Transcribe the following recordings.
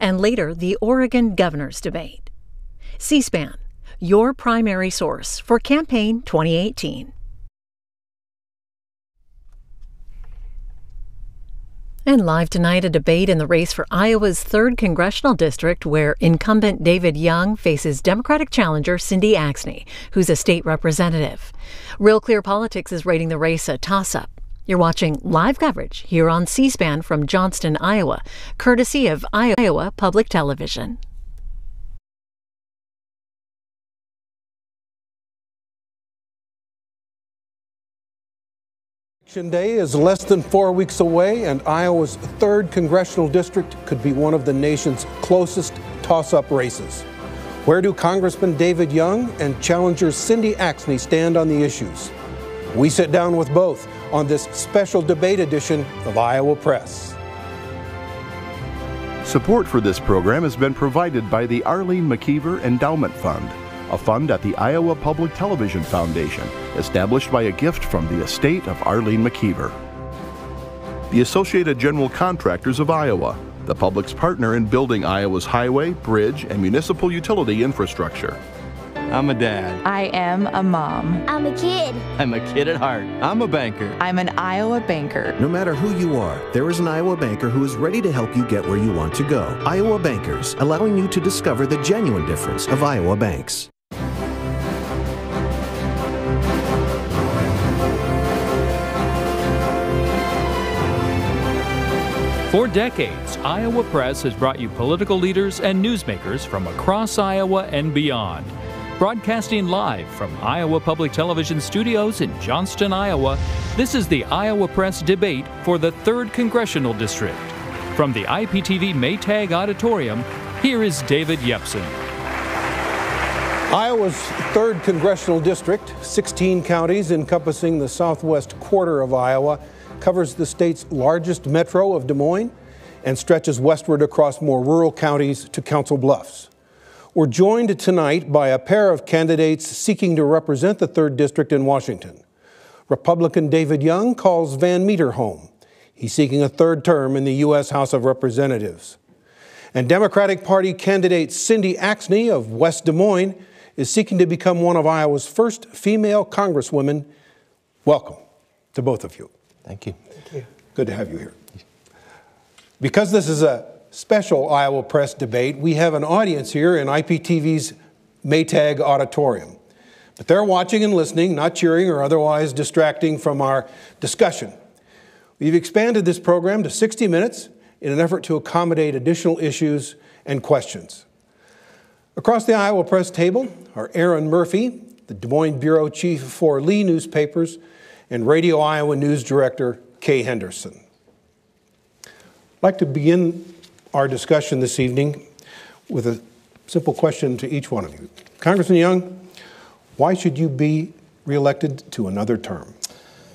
and later the Oregon governor's debate. C-SPAN, your primary source for campaign 2018. And live tonight, a debate in the race for Iowa's 3rd Congressional District, where incumbent David Young faces Democratic challenger Cindy Axne, who's a state representative. Real Clear Politics is rating the race a toss-up. You're watching live coverage here on C-SPAN from Johnston, Iowa, courtesy of Iowa Public Television. Election Day is less than 4 weeks away, and Iowa's 3rd Congressional District could be one of the nation's closest toss-up races. Where do Congressman David Young and challenger Cindy Axne stand on the issues? We sit down with both on this special debate edition of Iowa Press. Support for this program has been provided by the Arlene McKeever Endowment Fund, a fund at the Iowa Public Television Foundation, established by a gift from the estate of Arlene McKeever. The Associated General Contractors of Iowa, the public's partner in building Iowa's highway, bridge, and municipal utility infrastructure. I'm a dad. I am a mom. I'm a kid. I'm a kid at heart. I'm a banker. I'm an Iowa banker. No matter who you are, there is an Iowa banker who is ready to help you get where you want to go. Iowa Bankers, allowing you to discover the genuine difference of Iowa banks. For decades, Iowa Press has brought you political leaders and newsmakers from across Iowa and beyond. Broadcasting live from Iowa Public Television studios in Johnston, Iowa, this is the Iowa Press debate for the 3rd Congressional District. From the IPTV Maytag Auditorium, here is David Yepsen. Iowa's 3rd Congressional District, 16 counties encompassing the southwest quarter of Iowa, covers the state's largest metro of Des Moines and stretches westward across more rural counties to Council Bluffs. We're joined tonight by a pair of candidates seeking to represent the 3rd District in Washington. Republican David Young calls Van Meter home. He's seeking a 3rd term in the U.S. House of Representatives. And Democratic Party candidate Cindy Axne of West Des Moines is seeking to become one of Iowa's first female congresswomen. Welcome to both of you. Thank you. Thank you. Good to have you here. Because this is a special Iowa Press debate, we have an audience here in IPTV's Maytag Auditorium. But they're watching and listening, not cheering or otherwise distracting from our discussion. We've expanded this program to 60 minutes in an effort to accommodate additional issues and questions. Across the Iowa Press table are Aaron Murphy, the Des Moines Bureau Chief for Lee Newspapers, and Radio Iowa News Director Kay Henderson. I'd like to begin our discussion this evening with a simple question to each one of you. Congressman Young, why should you be reelected to another term?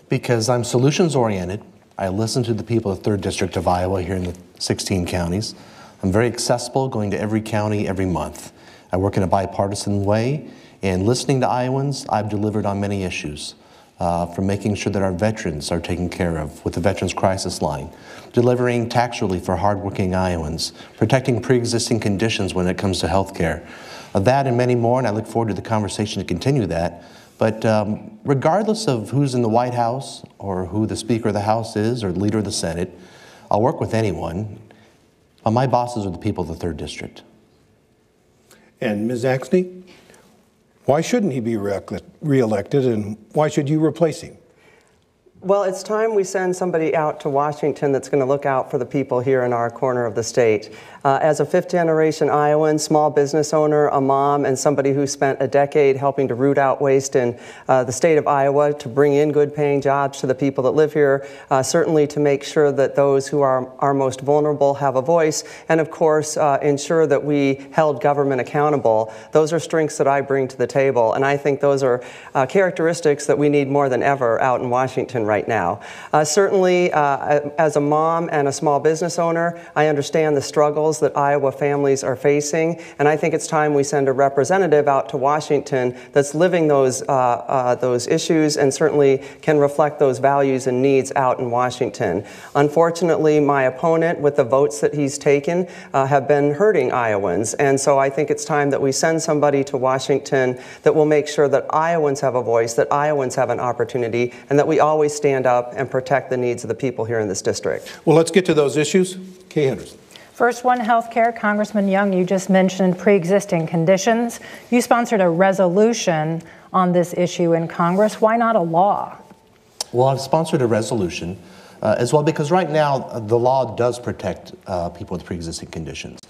Because I'm solutions-oriented. I listen to the people of the 3rd District of Iowa here in the 16 counties. I'm very accessible, going to every county every month. I work in a bipartisan way, and listening to Iowans, I've delivered on many issues. From making sure that our veterans are taken care of with the Veterans Crisis Line, delivering tax relief for hardworking Iowans, protecting pre-existing conditions when it comes to health care. That and many more, and I look forward to the conversation to continue that. But regardless of who's in the White House or who the Speaker of the House is or the Leader of the Senate, I'll work with anyone. My bosses are the people of the 3rd District. And Ms. Axne? Why shouldn't he be reelected, and why should you replace him? Well, it's time we send somebody out to Washington that's going to look out for the people here in our corner of the state. As a fifth-generation Iowan, small business owner, a mom, and somebody who spent a decade helping to root out waste in the state of Iowa to bring in good-paying jobs to the people that live here, certainly to make sure that those who are our most vulnerable have a voice, and of course, ensure that we held government accountable. Those are strengths that I bring to the table, and I think those are characteristics that we need more than ever out in Washington right now. Certainly, as a mom and a small business owner, I understand the struggles that Iowa families are facing, and I think it's time we send a representative out to Washington that's living those issues and certainly can reflect those values and needs out in Washington. Unfortunately, my opponent, with the votes that he's taken, have been hurting Iowans, and so I think it's time that we send somebody to Washington that will make sure that Iowans have a voice, that Iowans have an opportunity, and that we always stand up and protect the needs of the people here in this district. Well, let's get to those issues. Kay Henderson. First one, healthcare. Congressman Young, you just mentioned pre-existing conditions. You sponsored a resolution on this issue in Congress. Why not a law? Well, I've sponsored a resolution as well because right now the law does protect people with pre-existing conditions.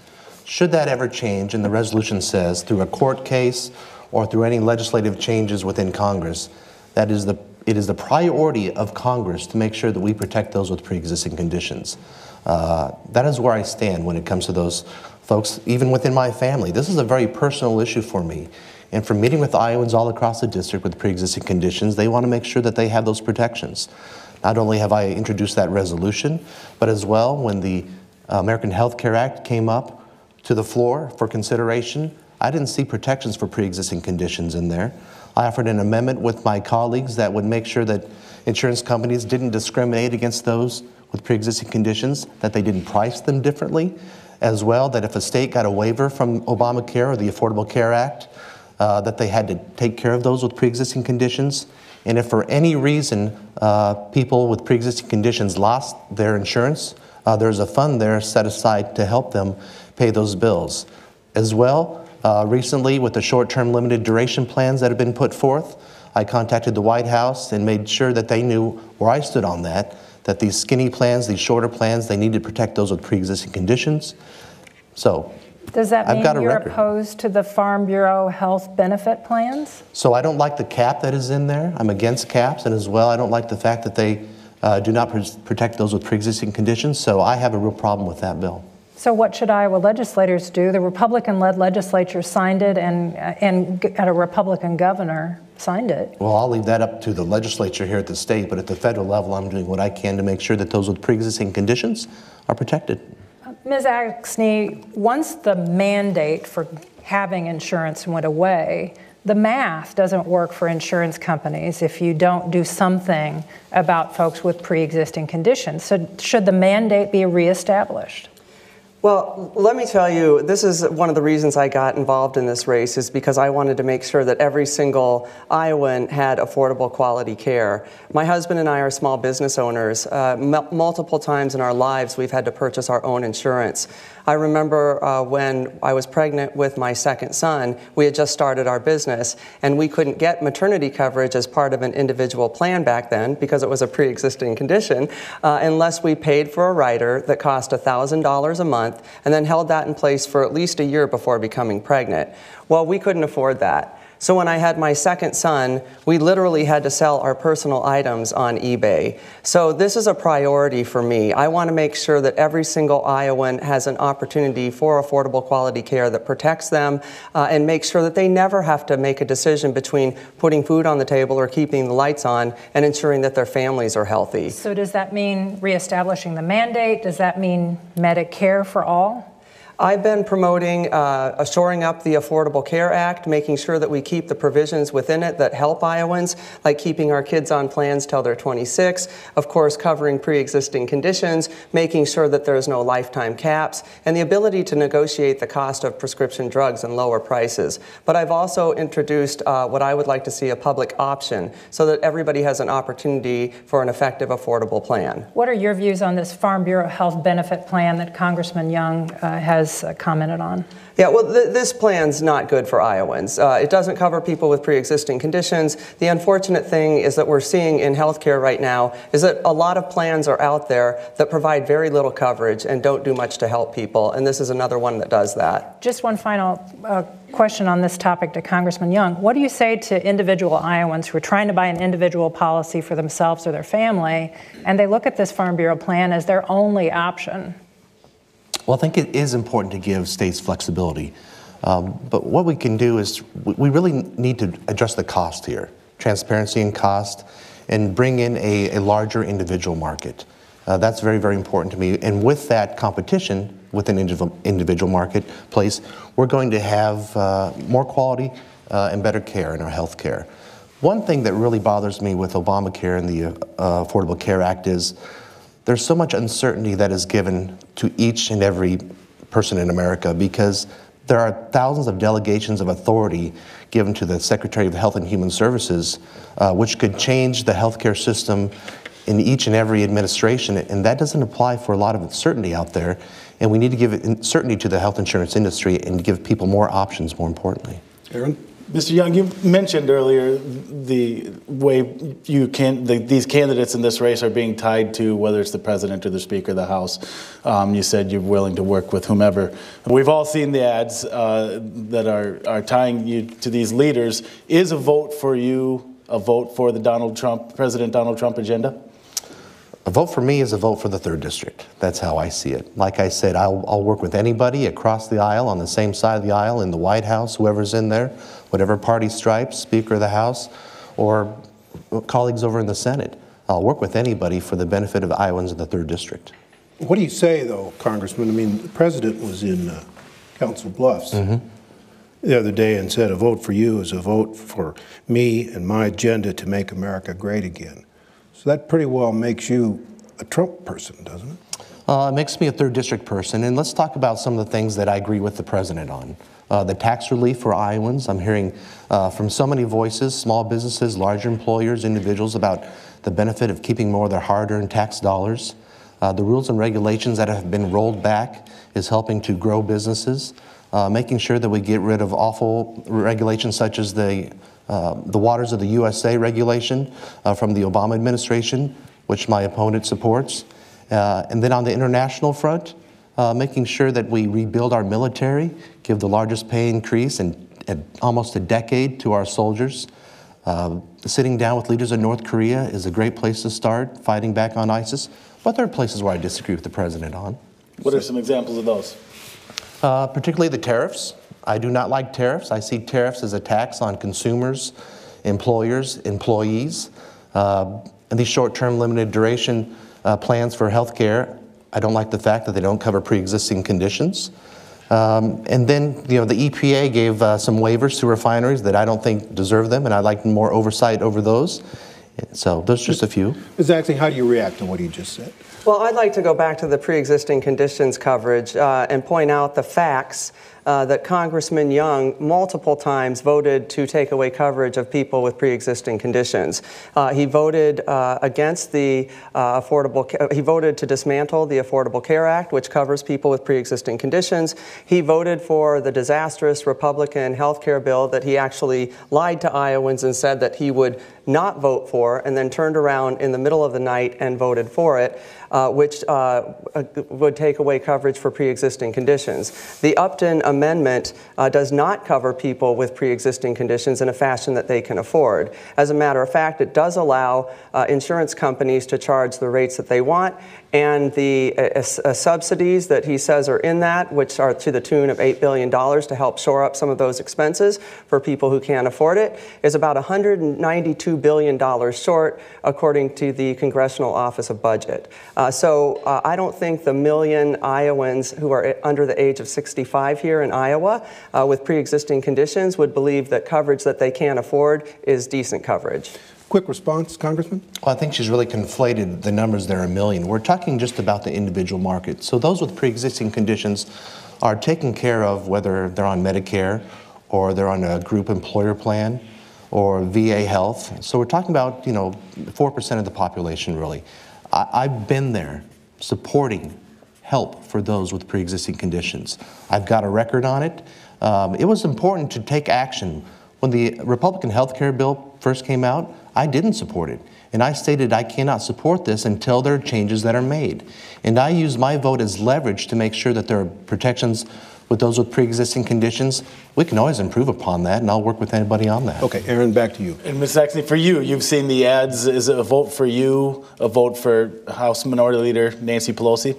Should that ever change, and the resolution says through a court case or through any legislative changes within Congress, it is the priority of Congress to make sure that we protect those with pre-existing conditions. That is where I stand when it comes to those folks, even within my family. This is a very personal issue for me. And from meeting with Iowans all across the district with pre-existing conditions, they want to make sure that they have those protections. Not only have I introduced that resolution, but as well, when the American Health Care Act came up to the floor for consideration, I didn't see protections for pre-existing conditions in there. I offered an amendment with my colleagues that would make sure that insurance companies didn't discriminate against those with pre-existing conditions, that they didn't price them differently, as well that if a state got a waiver from Obamacare or the Affordable Care Act, that they had to take care of those with pre-existing conditions. And if for any reason people with pre-existing conditions lost their insurance, there's a fund there set aside to help them pay those bills. As well, recently with the short-term limited duration plans that have been put forth, I contacted the White House and made sure that they knew where I stood on that these skinny plans, these shorter plans, they need to protect those with pre-existing conditions. So does that mean you're record. opposed to the Farm Bureau health benefit plans? So I don't like the cap that is in there. I'm against caps, and as well I don't like the fact that they do not protect those with pre-existing conditions, so I have a real problem with that bill. So what should Iowa legislators do? The Republican-led legislature signed it and a Republican governor signed it. Well, I'll leave that up to the legislature here at the state, but at the federal level I'm doing what I can to make sure that those with pre-existing conditions are protected. Ms. Axne, once the mandate for having insurance went away, the math doesn't work for insurance companies if you don't do something about folks with pre-existing conditions. So should the mandate be reestablished? Well, let me tell you, this is one of the reasons I got involved in this race, is because I wanted to make sure that every single Iowan had affordable quality care. My husband and I are small business owners. Multiple times in our lives we've had to purchase our own insurance. I remember when I was pregnant with my second son, we had just started our business, and we couldn't get maternity coverage as part of an individual plan back then because it was a pre-existing condition, unless we paid for a rider that cost $1,000 a month and then held that in place for at least a year before becoming pregnant. Well, we couldn't afford that. So when I had my second son, we literally had to sell our personal items on eBay. So this is a priority for me. I want to make sure that every single Iowan has an opportunity for affordable quality care that protects them and make sure that they never have to make a decision between putting food on the table or keeping the lights on and ensuring that their families are healthy. So does that mean reestablishing the mandate? Does that mean Medicare for all? I've been promoting shoring up the Affordable Care Act, making sure that we keep the provisions within it that help Iowans, like keeping our kids on plans till they're 26, of course covering pre-existing conditions, making sure that there's no lifetime caps, and the ability to negotiate the cost of prescription drugs and lower prices. But I've also introduced what I would like to see a public option so that everybody has an opportunity for an effective, affordable plan. What are your views on this Farm Bureau health benefit plan that Congressman Young has commented on? Yeah, well, this plan's not good for Iowans. It doesn't cover people with pre-existing conditions. The unfortunate thing is that we're seeing in healthcare right now is that a lot of plans are out there that provide very little coverage and don't do much to help people, and this is another one that does that. Just one final question on this topic to Congressman Young. What do you say to individual Iowans who are trying to buy an individual policy for themselves or their family, and they look at this Farm Bureau plan as their only option? Well, I think it is important to give states flexibility. But what we can do is we really need to address the cost here, transparency and cost, and bring in a larger individual market. That's very, very important to me. And with that competition within individual marketplace, we're going to have more quality and better care in our health care. One thing that really bothers me with Obamacare and the Affordable Care Act is there's so much uncertainty that is given to each and every person in America, because there are thousands of delegations of authority given to the Secretary of Health and Human Services, which could change the healthcare system in each and every administration, and that doesn't apply for a lot of uncertainty out there, and we need to give certainty to the health insurance industry and give people more options, more importantly. Aaron? Mr. Young, you mentioned earlier the way these candidates in this race are being tied to whether it's the president or the Speaker of the House. You said you're willing to work with whomever. We've all seen the ads that are tying you to these leaders. Is a vote for you a vote for the President Donald Trump agenda? A vote for me is a vote for the 3rd District. That's how I see it. Like I said, I'll work with anybody across the aisle, on the same side of the aisle, in the White House, whoever's in there, whatever party stripes, Speaker of the House, or colleagues over in the Senate. I'll work with anybody for the benefit of Iowans in the 3rd District. What do you say, though, Congressman? I mean, the president was in Council Bluffs the other day and said a vote for you is a vote for me and my agenda to make America great again. So that pretty well makes you a Trump person, doesn't it? It makes me a 3rd District person, and let's talk about some of the things that I agree with the president on. The tax relief for Iowans. I'm hearing from so many voices, small businesses, larger employers, individuals, about the benefit of keeping more of their hard-earned tax dollars. The rules and regulations that have been rolled back is helping to grow businesses. Making sure that we get rid of awful regulations such as the Waters of the USA regulation from the Obama administration, which my opponent supports. And then on the international front, making sure that we rebuild our military, give the largest pay increase in almost a decade to our soldiers. Sitting down with leaders in North Korea is a great place to start, fighting back on ISIS. But there are places where I disagree with the president on. What are some examples of those? Particularly the tariffs. I do not like tariffs. I see tariffs as a tax on consumers, employers, employees. And these short-term limited duration plans for health care, I don't like the fact that they don't cover pre-existing conditions. And then, the EPA gave some waivers to refineries that I don't think deserve them, and I'd like more oversight over those. So there's just a few. Ms. Axne, how do you react to what he just said? Well, I'd like to go back to the pre-existing conditions coverage and point out the facts that Congressman Young multiple times voted to take away coverage of people with pre-existing conditions. He voted against the he voted to dismantle the Affordable Care Act, which covers people with pre-existing conditions. He voted for the disastrous Republican health care bill that he actually lied to Iowans and said that he would not vote for, and then turned around in the middle of the night and voted for it, which would take away coverage for pre-existing conditions. The Upton Amendment does not cover people with pre-existing conditions in a fashion that they can afford. As a matter of fact, it does allow insurance companies to charge the rates that they want, and the subsidies that he says are in that, which are to the tune of $8 billion to help shore up some of those expenses for people who can't afford it, is about $192 billion short, according to the Congressional Office of Budget. So I don't think the million Iowans who are under the age of 65 here in Iowa with pre-existing conditions would believe that coverage that they can't afford is decent coverage. Quick response, Congressman? Well, I think she's really conflated the numbers there, a million. We're talking just about the individual market. So those with pre-existing conditions are taken care of whether they're on Medicare or they're on a group employer plan or VA health. So we're talking about, 4% of the population, really. I've been there supporting help for those with pre-existing conditions. I've got a record on it. It was important to take action. When the Republican health care bill first came out, I didn't support it. And I stated I cannot support this until there are changes that are made. And I used my vote as leverage to make sure that there are protections with those with pre-existing conditions. We can always improve upon that, and I'll work with anybody on that. Okay, Aaron, back to you. And Ms. Axne, for you, you've seen the ads. Is it a vote for you, a vote for House Minority Leader Nancy Pelosi?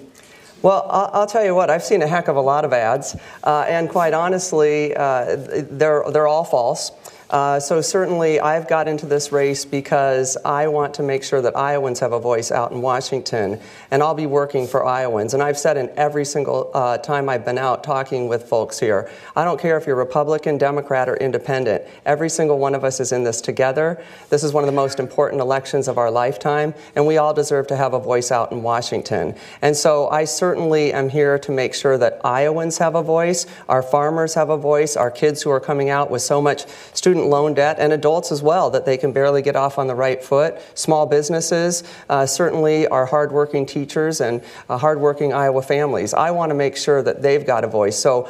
Well, I'll tell you what, I've seen a heck of a lot of ads, and quite honestly, they're all false. So certainly I've got into this race because I want to make sure that Iowans have a voice out in Washington, and I'll be working for Iowans. And I've said in every single time I've been out talking with folks here, I don't care if you're Republican, Democrat, or Independent, every single one of us is in this together. This is one of the most important elections of our lifetime, and we all deserve to have a voice out in Washington. And so I certainly am here to make sure that Iowans have a voice, our farmers have a voice, our kids who are coming out with so much student loan debt, and adults as well, that they can barely get off on the right foot. Small businesses, certainly our hardworking teachers and hardworking Iowa families. I want to make sure that they've got a voice. So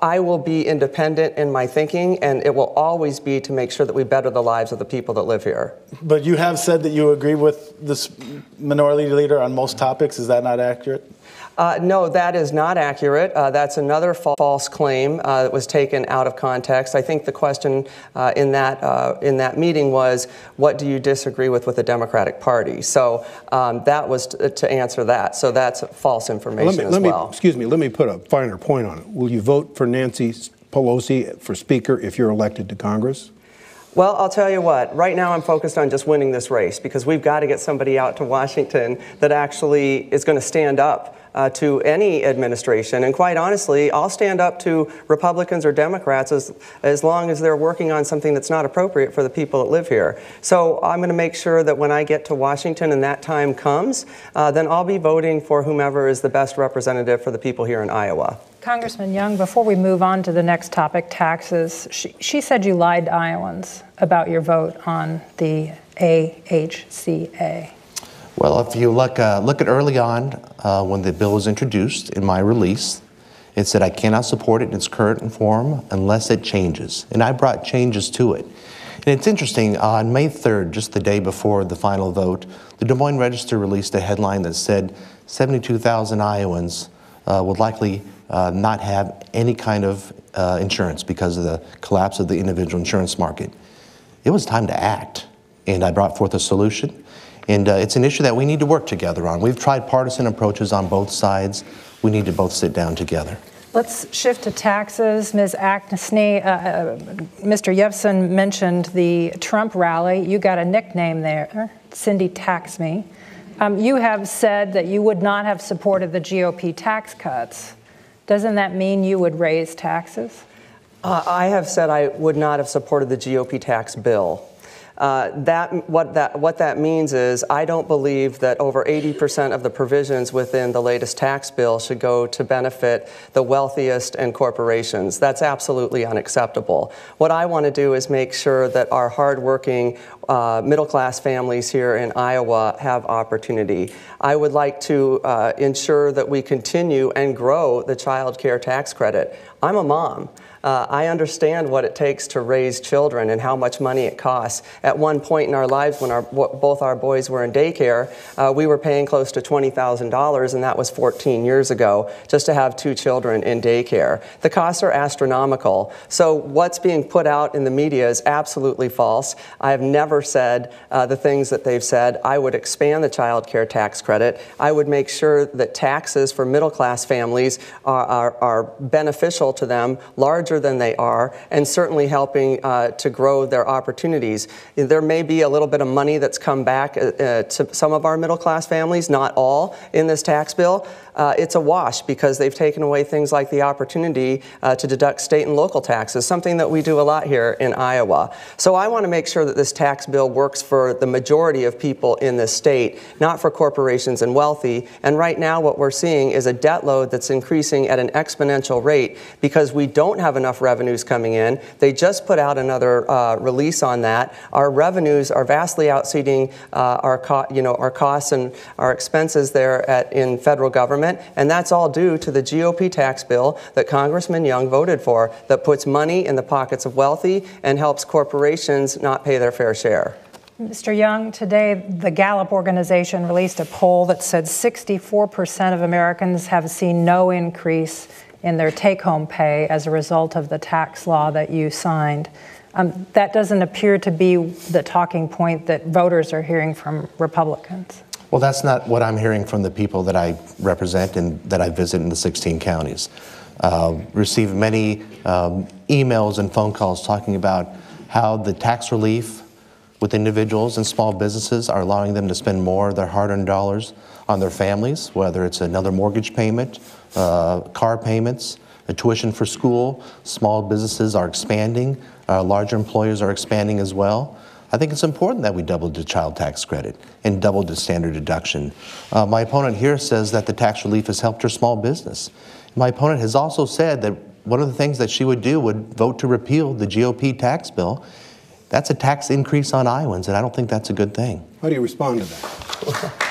I will be independent in my thinking, and it will always be to make sure that we better the lives of the people that live here. But you have said that you agree with this minority leader on most topics. Is that not accurate? No, that is not accurate. That's another false claim that was taken out of context. I think the question in that meeting was, what do you disagree with the Democratic Party? So that was to answer that. So that's false information as well. Excuse me, let me put a finer point on it. Will you vote for Nancy Pelosi for Speaker if you're elected to Congress? Well, I'll tell you what, right now I'm focused on just winning this race, because we've got to get somebody out to Washington that actually is going to stand up to any administration. And quite honestly, I'll stand up to Republicans or Democrats as long as they're working on something that's not appropriate for the people that live here. So I'm going to make sure that when I get to Washington and that time comes, then I'll be voting for whomever is the best representative for the people here in Iowa. Congressman Young, before we move on to the next topic, taxes, she said you lied to Iowans about your vote on the AHCA. Well, if you look at early on when the bill was introduced in my release, it said I cannot support it in its current form unless it changes. And I brought changes to it. And it's interesting, on May 3rd, just the day before the final vote, the Des Moines Register released a headline that said 72,000 Iowans would likely not have any kind of insurance because of the collapse of the individual insurance market. It was time to act, and I brought forth a solution. And it's an issue that we need to work together on. We've tried partisan approaches on both sides. We need to both sit down together. Let's shift to taxes. Ms. Axne, Mr. Yevson mentioned the Trump rally. You got a nickname there, Cindy Axne. You have said that you would not have supported the GOP tax cuts. Doesn't that mean you would raise taxes? I have said I would not have supported the GOP tax bill. What that means is I don't believe that over 80% of the provisions within the latest tax bill should go to benefit the wealthiest and corporations. That's absolutely unacceptable. What I want to do is make sure that our hardworking middle-class families here in Iowa have opportunity. I would like to ensure that we continue and grow the child care tax credit. I'm a mom. I understand what it takes to raise children and how much money it costs. At one point in our lives when both our boys were in daycare, we were paying close to $20,000, and that was 14 years ago, just to have 2 children in daycare. The costs are astronomical. So what's being put out in the media is absolutely false. I have never said the things that they've said. I would expand the child care tax credit. I would make sure that taxes for middle-class families are beneficial to them, larger than they are, and certainly helping to grow their opportunities. There may be a little bit of money that's come back to some of our middle-class families, not all, in this tax bill. It's a wash because they've taken away things like the opportunity to deduct state and local taxes, something that we do a lot here in Iowa. So I want to make sure that this tax bill works for the majority of people in this state, not for corporations and wealthy. And right now what we're seeing is a debt load that's increasing at an exponential rate because we don't have enough revenues coming in. They just put out another release on that. Our revenues are vastly exceeding our costs and our expenses there in federal government. And that's all due to the GOP tax bill that Congressman Young voted for that puts money in the pockets of wealthy and helps corporations not pay their fair share. Mr. Young, today the Gallup organization released a poll that said 64% of Americans have seen no increase in their take-home pay as a result of the tax law that you signed. That doesn't appear to be the talking point that voters are hearing from Republicans. Well, that's not what I'm hearing from the people that I represent and that I visit in the 16 counties. Receive many emails and phone calls talking about how the tax relief with individuals and small businesses are allowing them to spend more of their hard-earned dollars on their families, whether it's another mortgage payment, car payments, a tuition for school. Small businesses are expanding. Larger employers are expanding as well. I think it's important that we doubled the child tax credit and doubled the standard deduction. My opponent here says that the tax relief has helped her small business. My opponent has also said that one of the things that she would do would vote to repeal the GOP tax bill. That's a tax increase on Iowans, and I don't think that's a good thing. How do you respond to that?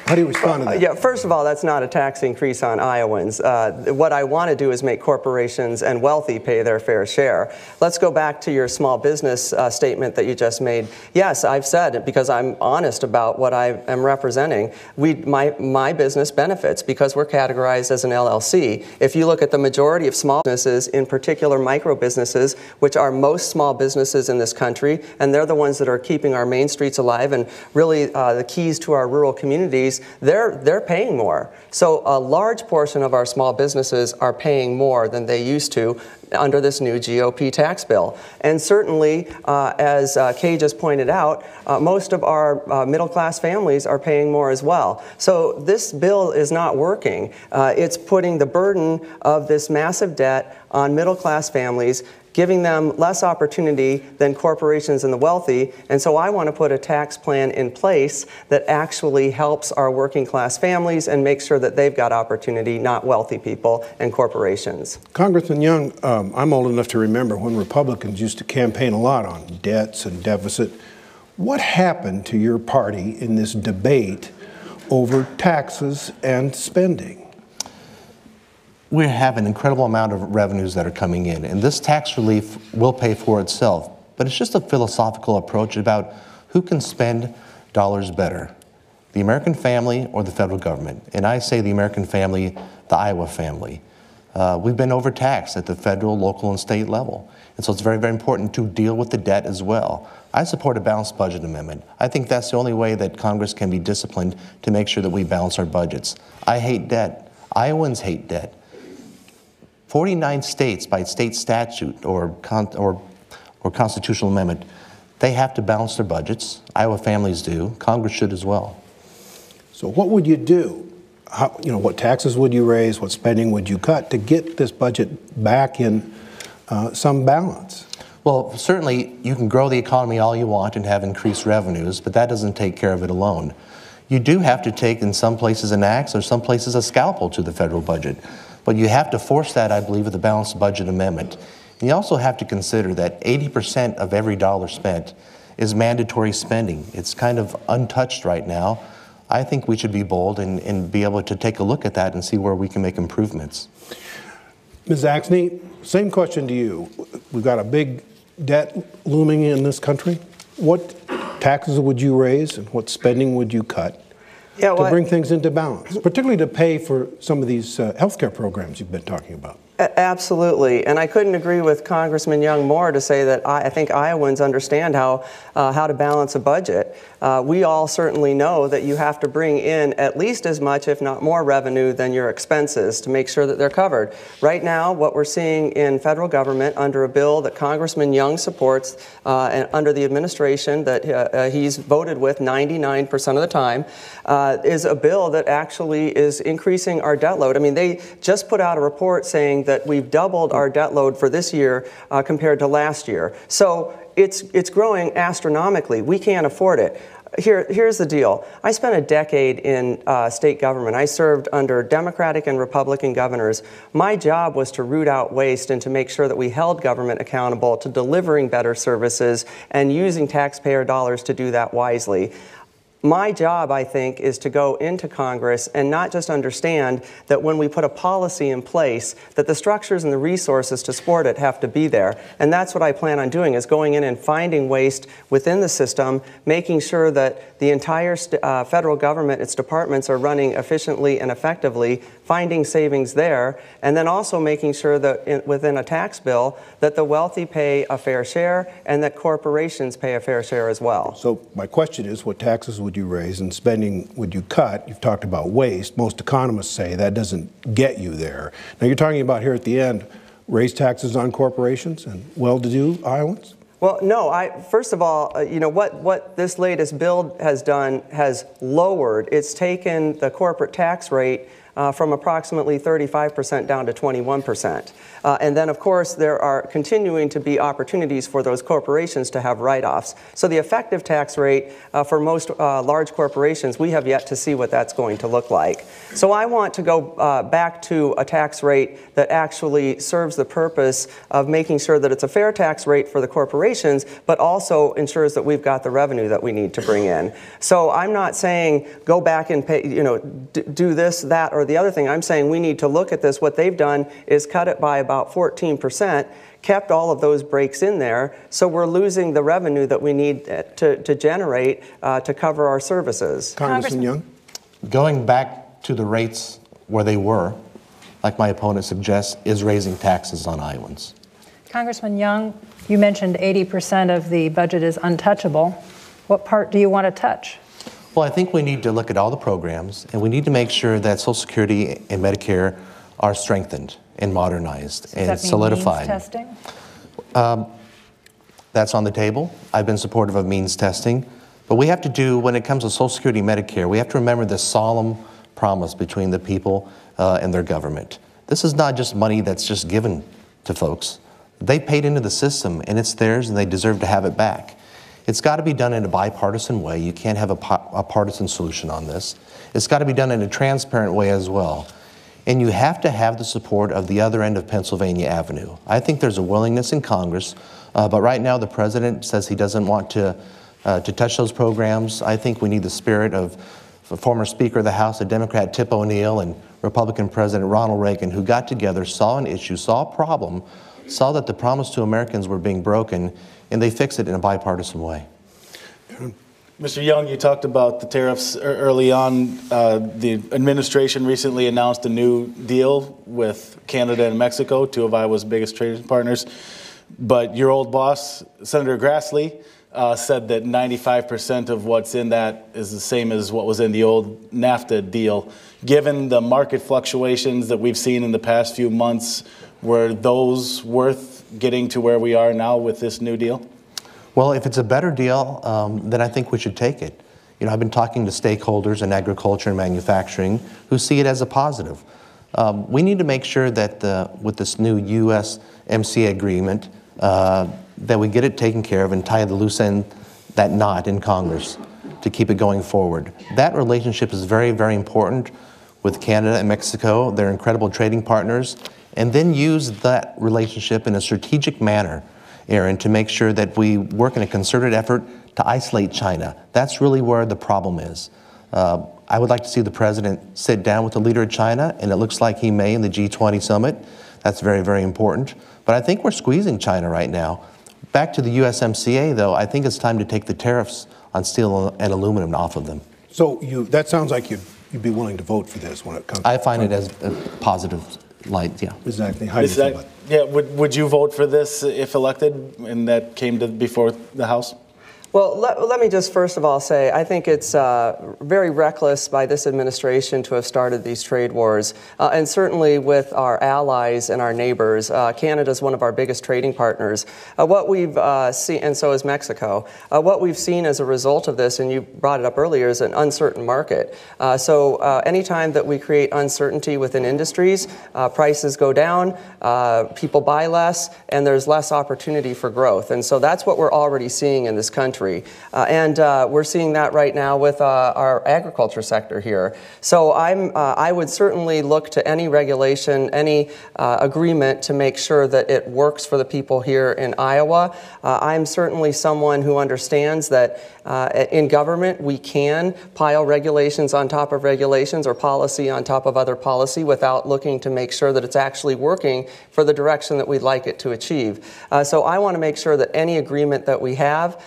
How do you respond to that? Yeah, first of all, that's not a tax increase on Iowans. What I want to do is make corporations and wealthy pay their fair share. Let's go back to your small business statement that you just made. Yes, I've said it because I'm honest about what I am representing. My business benefits because we're categorized as an LLC. If you look at the majority of small businesses, in particular micro businesses, which are most small businesses in this country, and they're the ones that are keeping our main streets alive and really the keys to our rural communities, they're paying more. So a large portion of our small businesses are paying more than they used to under this new GOP tax bill. And certainly, as Kay just pointed out, most of our middle-class families are paying more as well. So this bill is not working. It's putting the burden of this massive debt on middle-class families, giving them less opportunity than corporations and the wealthy. And so I want to put a tax plan in place that actually helps our working class families and makes sure that they've got opportunity, not wealthy people and corporations. Congressman Young, I'm old enough to remember when Republicans used to campaign a lot on debts and deficit. What happened to your party in this debate over taxes and spending? We have an incredible amount of revenues that are coming in, and this tax relief will pay for itself. But it's just a philosophical approach about who can spend dollars better, the American family or the federal government. And I say the American family, the Iowa family. We've been overtaxed at the federal, local, and state level. And so it's very, very important to deal with the debt as well. I support a balanced budget amendment. I think that's the only way that Congress can be disciplined to make sure that we balance our budgets. I hate debt. Iowans hate debt. 49 states, by state statute or constitutional amendment, they have to balance their budgets. Iowa families do. Congress should as well. So what would you do? What taxes would you raise? What spending would you cut to get this budget back in some balance? Well, certainly you can grow the economy all you want and have increased revenues, but that doesn't take care of it alone. You do have to take, in some places, an axe or some places a scalpel to the federal budget. But you have to force that, I believe, with the balanced budget amendment. And you also have to consider that 80% of every dollar spent is mandatory spending. It's kind of untouched right now. I think we should be bold and be able to take a look at that and see where we can make improvements. Ms. Axne, same question to you. We've got a big debt looming in this country. What taxes would you raise and what spending would you cut to bring things into balance, particularly to pay for some of these healthcare programs you've been talking about? Absolutely, and I couldn't agree with Congressman Young more to say that I think Iowans understand how to balance a budget. We all certainly know that you have to bring in at least as much, if not more, revenue than your expenses to make sure that they're covered. Right now, what we're seeing in federal government under a bill that Congressman Young supports and under the administration that he's voted with 99% of the time is a bill that actually is increasing our debt load. I mean, they just put out a report saying that we've doubled our debt load for this year compared to last year. So it's growing astronomically. We can't afford it. Here's the deal. I spent a decade in state government. I served under Democratic and Republican governors. My job was to root out waste and to make sure that we held government accountable to delivering better services and using taxpayer dollars to do that wisely. My job, I think, is to go into Congress and not just understand that when we put a policy in place, that the structures and the resources to support it have to be there. And that's what I plan on doing, is going in and finding waste within the system, making sure that the entire federal government, its departments, are running efficiently and effectively, finding savings there, and then also making sure that within a tax bill that the wealthy pay a fair share and that corporations pay a fair share as well. So my question is, what taxes would you raise and spending would you cut? You've talked about waste. Most economists say that doesn't get you there. Now you're talking about here at the end, raise taxes on corporations and well-to-do Iowans? Well, no. First of all, you know, what this latest bill has done has lowered. It's taken the corporate tax rate from approximately 35% down to 21%. And then, of course, there are continuing to be opportunities for those corporations to have write-offs. So the effective tax rate for most large corporations, we have yet to see what that's going to look like. So I want to go back to a tax rate that actually serves the purpose of making sure that it's a fair tax rate for the corporations, but also ensures that we've got the revenue that we need to bring in. So I'm not saying go back and pay, you know, do this, that, or the other thing. I'm saying we need to look at this. What they've done is cut it by about 14%, kept all of those breaks in there, so we're losing the revenue that we need to generate to cover our services. Congressman Young? Going back to the rates where they were, like my opponent suggests, is raising taxes on Iowans. Congressman Young, you mentioned 80% of the budget is untouchable. What part do you want to touch? Well, I think we need to look at all the programs, and we need to make sure that Social Security and Medicare are strengthened and modernized and solidified. Does that mean means testing? That's on the table. I've been supportive of means testing. But we have to do, when it comes to Social Security and Medicare, we have to remember the solemn promise between the people and their government. This is not just money that's just given to folks. They paid into the system, and it's theirs, and they deserve to have it back. It's got to be done in a bipartisan way. You can't have a partisan solution on this. It's got to be done in a transparent way as well. And you have to have the support of the other end of Pennsylvania Avenue. I think there's a willingness in Congress, but right now the president says he doesn't want to touch those programs. I think we need the spirit of former Speaker of the House, a Democrat Tip O'Neill, and Republican President Ronald Reagan, who got together, saw an issue, saw a problem, saw that the promise to Americans were being broken, and they fixed it in a bipartisan way. Mr. Young, you talked about the tariffs early on. The administration recently announced a new deal with Canada and Mexico, two of Iowa's biggest trading partners. But your old boss, Senator Grassley, said that 95% of what's in that is the same as what was in the old NAFTA deal. Given the market fluctuations that we've seen in the past few months, were those worth getting to where we are now with this new deal? Well, if it's a better deal, then I think we should take it. You know, I've been talking to stakeholders in agriculture and manufacturing who see it as a positive. We need to make sure that with this new USMCA agreement, that we get it taken care of and tie the loose end, that knot in Congress to keep it going forward. That relationship is very, very important with Canada and Mexico. They're incredible trading partners. And then use that relationship in a strategic manner, Aaron, to make sure that we work in a concerted effort to isolate China. That's really where the problem is. I would like to see the president sit down with the leader of China, and it looks like he may in the G20 summit. That's very, very important. But I think we're squeezing China right now. Back to the USMCA, though, I think it's time to take the tariffs on steel and aluminum off of them. So that sounds like you'd be willing to vote for this when it comes. I find it as a positive light, yeah. Exactly. How do you feel about it? Yeah, would you vote for this if elected and that came to before the House? Well, let me just first of all say, I think it's very reckless by this administration to have started these trade wars, and certainly with our allies and our neighbors. Canada is one of our biggest trading partners. What we've seen, and so is Mexico, what we've seen as a result of this, and you brought it up earlier, is an uncertain market. So anytime that we create uncertainty within industries, prices go down, people buy less, and there's less opportunity for growth. And so that's what we're already seeing in this country. And we're seeing that right now with our agriculture sector here. So I would certainly look to any regulation, any agreement to make sure that it works for the people here in Iowa. I'm certainly someone who understands that in government we can pile regulations on top of regulations or policy on top of other policy without looking to make sure that it's actually working for the direction that we'd like it to achieve. So I want to make sure that any agreement that we have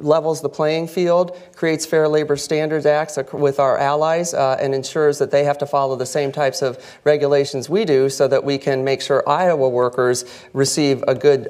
levels the playing field, creates Fair Labor Standards Acts with our allies, and ensures that they have to follow the same types of regulations we do so that we can make sure Iowa workers receive a good,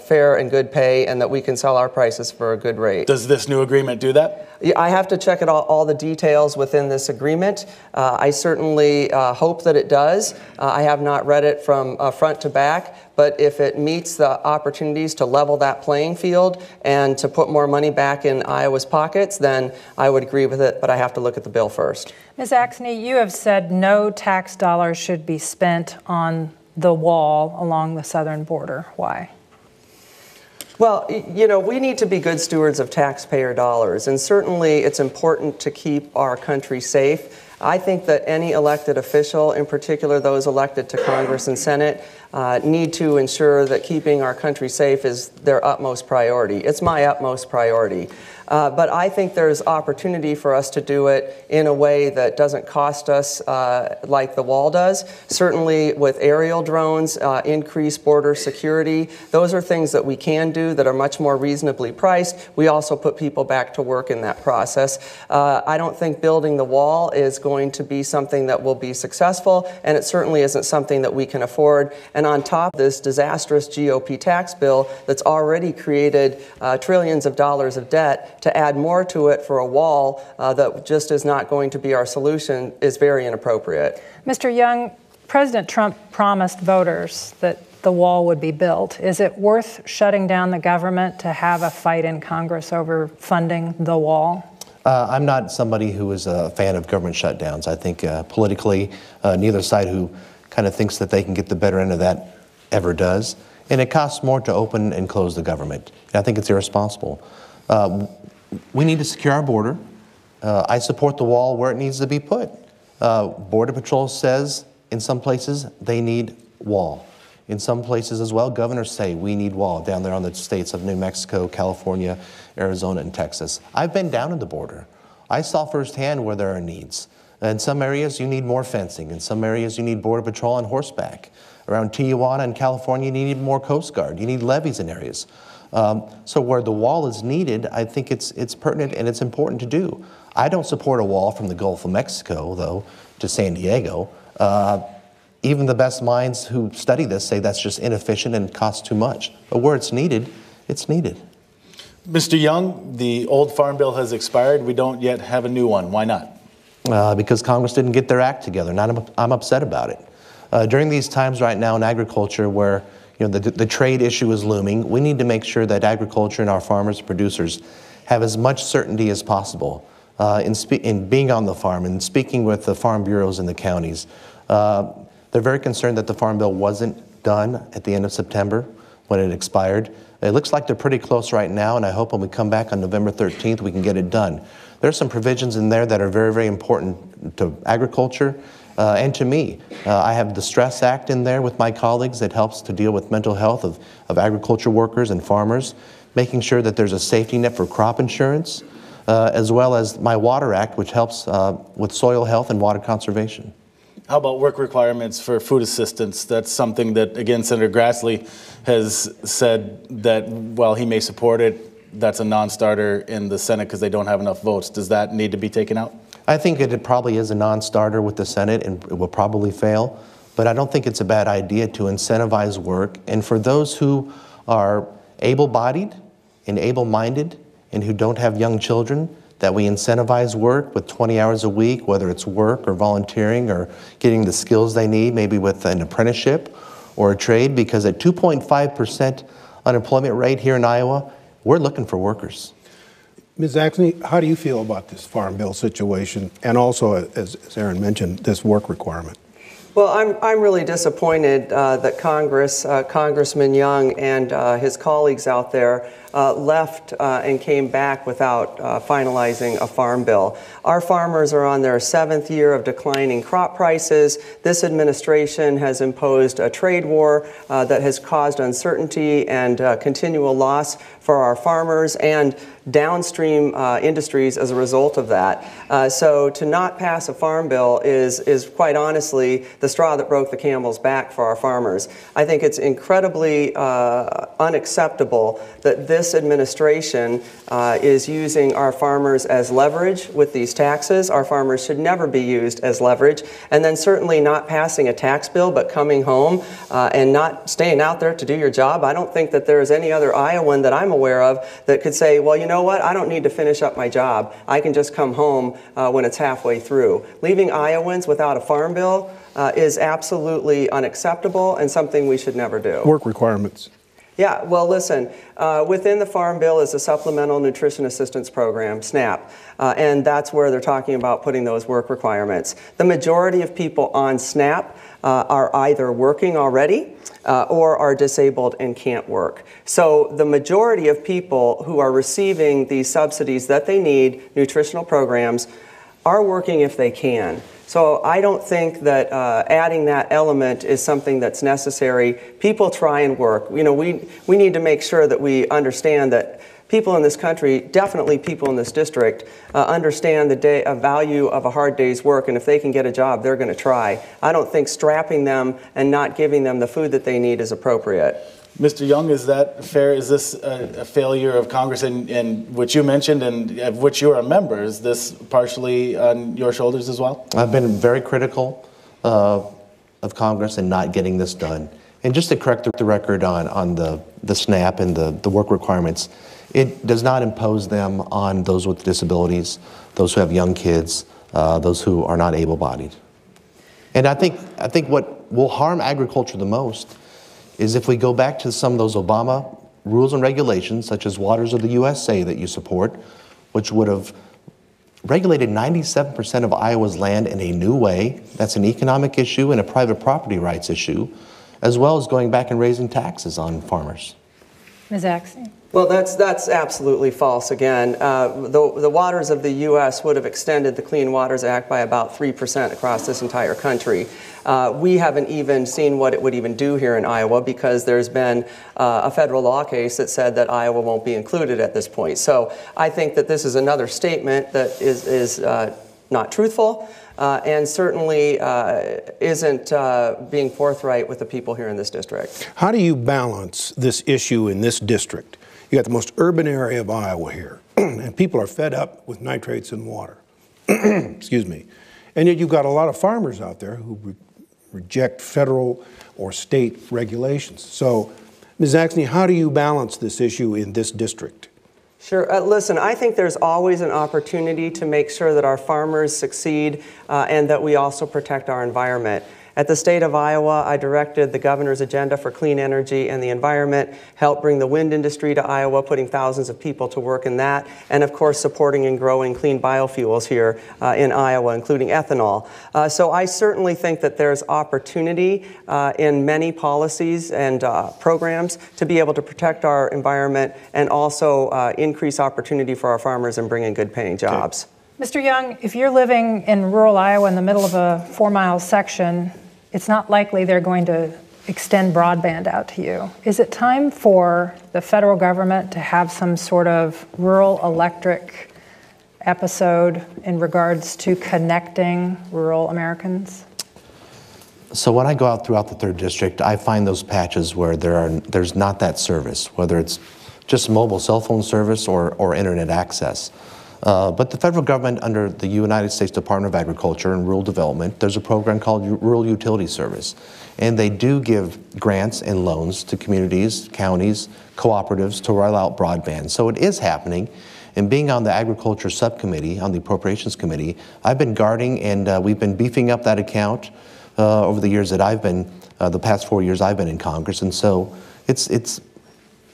fair and good pay, and that we can sell our prices for a good rate. Does this new agreement do that? I have to check all the details within this agreement. I certainly hope that it does. I have not read it from front to back, but if it meets the opportunities to level that playing field and to put more money back in Iowa's pockets, then I would agree with it, but I have to look at the bill first. Ms. Axne, you have said no tax dollars should be spent on the wall along the southern border. Why? Well, you know, we need to be good stewards of taxpayer dollars, and certainly it's important to keep our country safe. I think that any elected official, in particular those elected to Congress and Senate, need to ensure that keeping our country safe is their utmost priority. It's my utmost priority. But I think there's opportunity for us to do it in a way that doesn't cost us like the wall does. Certainly with aerial drones, increased border security, those are things that we can do that are much more reasonably priced. We also put people back to work in that process. I don't think building the wall is going to be something that will be successful, and it certainly isn't something that we can afford. And on top of this disastrous GOP tax bill that's already created trillions of dollars of debt, to add more to it for a wall that just is not going to be our solution is very inappropriate. Mr. Young, President Trump promised voters that the wall would be built. Is it worth shutting down the government to have a fight in Congress over funding the wall? I'm not somebody who is a fan of government shutdowns. I think politically, neither side who kind of thinks that they can get the better end of that ever does. And it costs more to open and close the government. I think it's irresponsible. We need to secure our border. I support the wall where it needs to be put. Border Patrol says in some places they need wall. In some places as well, governors say we need wall down there on the states of New Mexico, California, Arizona, and Texas. I've been down at the border. I saw firsthand where there are needs. In some areas you need more fencing. In some areas you need Border Patrol on horseback. Around Tijuana and California you need more Coast Guard. You need levees in areas. So where the wall is needed, I think it's pertinent and it's important to do. I don't support a wall from the Gulf of Mexico, though, to San Diego. Even the best minds who study this say that's just inefficient and costs too much. But where it's needed, it's needed. Mr. Young, the old Farm Bill has expired. We don't yet have a new one. Why not? Because Congress didn't get their act together, and I'm upset about it. During these times right now in agriculture where the trade issue is looming, we need to make sure that agriculture and our farmers and producers have as much certainty as possible in being on the farm and speaking with the farm bureaus in the counties. They're very concerned that the Farm Bill wasn't done at the end of September when it expired. It looks like they're pretty close right now, and I hope when we come back on November 13th we can get it done. There's some provisions in there that are very, very important to agriculture and to me. I have the Stress Act in there with my colleagues that helps to deal with mental health of agriculture workers and farmers, making sure that there's a safety net for crop insurance, as well as my Water Act, which helps with soil health and water conservation. How about work requirements for food assistance? That's something that, again, Senator Grassley has said that while he may support it, that's a non-starter in the Senate because they don't have enough votes. Does that need to be taken out? I think it probably is a non-starter with the Senate and it will probably fail, but I don't think it's a bad idea to incentivize work. And for those who are able-bodied and able-minded and who don't have young children, that we incentivize work with 20 hours a week, whether it's work or volunteering or getting the skills they need, maybe with an apprenticeship or a trade, because at 2.5% unemployment rate here in Iowa, we're looking for workers. Ms. Axne, how do you feel about this Farm Bill situation and also, as Aaron mentioned, this work requirement? Well, I'm really disappointed that Congressman Young and his colleagues out there left and came back without finalizing a farm bill. Our farmers are on their 7th year of declining crop prices. This administration has imposed a trade war that has caused uncertainty and continual loss for our farmers and downstream industries as a result of that. So to not pass a farm bill is quite honestly the straw that broke the camel's back for our farmers. I think it's incredibly unacceptable that this this administration is using our farmers as leverage with these taxes. Our farmers should never be used as leverage. And then certainly not passing a tax bill, but coming home and not staying out there to do your job. I don't think that there is any other Iowan that I'm aware of that could say, well, you know what, I don't need to finish up my job. I can just come home when it's halfway through. Leaving Iowans without a farm bill is absolutely unacceptable and something we should never do. Work requirements. Yeah, well, listen, within the Farm Bill is a Supplemental Nutrition Assistance Program, SNAP, and that's where they're talking about putting those work requirements. The majority of people on SNAP are either working already or are disabled and can't work. So the majority of people who are receiving these subsidies that they need, nutritional programs, are working if they can. So I don't think that adding that element is something that's necessary. People try and work. You know, we need to make sure that we understand that people in this country, definitely people in this district, understand the value of a hard day's work, and if they can get a job, they're going to try. I don't think strapping them and not giving them the food that they need is appropriate. Mr. Young, is that fair? Is this a failure of Congress in which you mentioned and of which you're a member? Is this partially on your shoulders as well? I've been very critical of Congress in not getting this done. And just to correct the record on the SNAP and the work requirements, it does not impose them on those with disabilities, those who have young kids, those who are not able-bodied. And I think what will harm agriculture the most is if we go back to some of those Obama rules and regulations, such as Waters of the USA that you support, which would have regulated 97% of Iowa's land in a new way. That's an economic issue and a private property rights issue, as well as going back and raising taxes on farmers. Ms. Axne. Well, that's absolutely false again. The Waters of the U.S. would have extended the Clean Waters Act by about 3% across this entire country. We haven't even seen what it would even do here in Iowa because there's been a federal law case that said that Iowa won't be included at this point. So I think that this is another statement that is not truthful and certainly isn't being forthright with the people here in this district. How do you balance this issue in this district? You got the most urban area of Iowa here, and people are fed up with nitrates in water. Excuse me. And yet you've got a lot of farmers out there who reject federal or state regulations. So, Ms. Axne, how do you balance this issue in this district? Sure. Listen, I think there's always an opportunity to make sure that our farmers succeed and that we also protect our environment. At the state of Iowa, I directed the governor's agenda for clean energy and the environment, helped bring the wind industry to Iowa, putting thousands of people to work in that, and of course supporting and growing clean biofuels here in Iowa, including ethanol. So I certainly think that there's opportunity in many policies and programs to be able to protect our environment and also increase opportunity for our farmers and bring in good paying jobs. Okay. Mr. Young, if you're living in rural Iowa in the middle of a 4-mile section, it's not likely they're going to extend broadband out to you. Is it time for the federal government to have some sort of rural electric episode in regards to connecting rural Americans? So when I go out throughout the 3rd District, I find those patches where there's not that service, whether it's just mobile cell phone service or internet access. But the federal government, under the United States Department of Agriculture and Rural Development, there's a program called Rural Utility Service. And they do give grants and loans to communities, counties, cooperatives to roll out broadband. So it is happening. And being on the Agriculture Subcommittee, on the Appropriations Committee, I've been guarding and we've been beefing up that account over the years that I've been, the past 4 years I've been in Congress. And so it's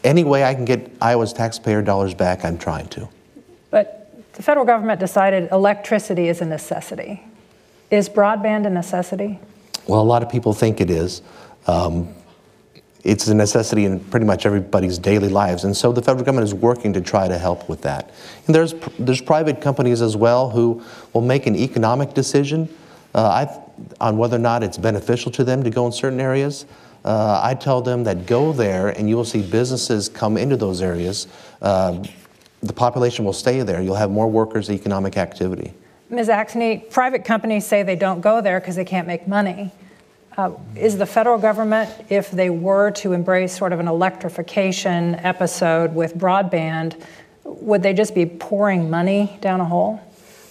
any way I can get Iowa's taxpayer dollars back, I'm trying to. But the federal government decided electricity is a necessity. Is broadband a necessity? Well, a lot of people think it is. It's a necessity in pretty much everybody's daily lives, and so the federal government is working to try to help with that. And there's private companies as well who will make an economic decision on whether or not it's beneficial to them to go in certain areas. I tell them that go there, and you will see businesses come into those areas. The population will stay there. You'll have more workers, economic activity. Ms. Axne, private companies say they don't go there because they can't make money. Is the federal government, if they were to embrace sort of an electrification episode with broadband, would they just be pouring money down a hole?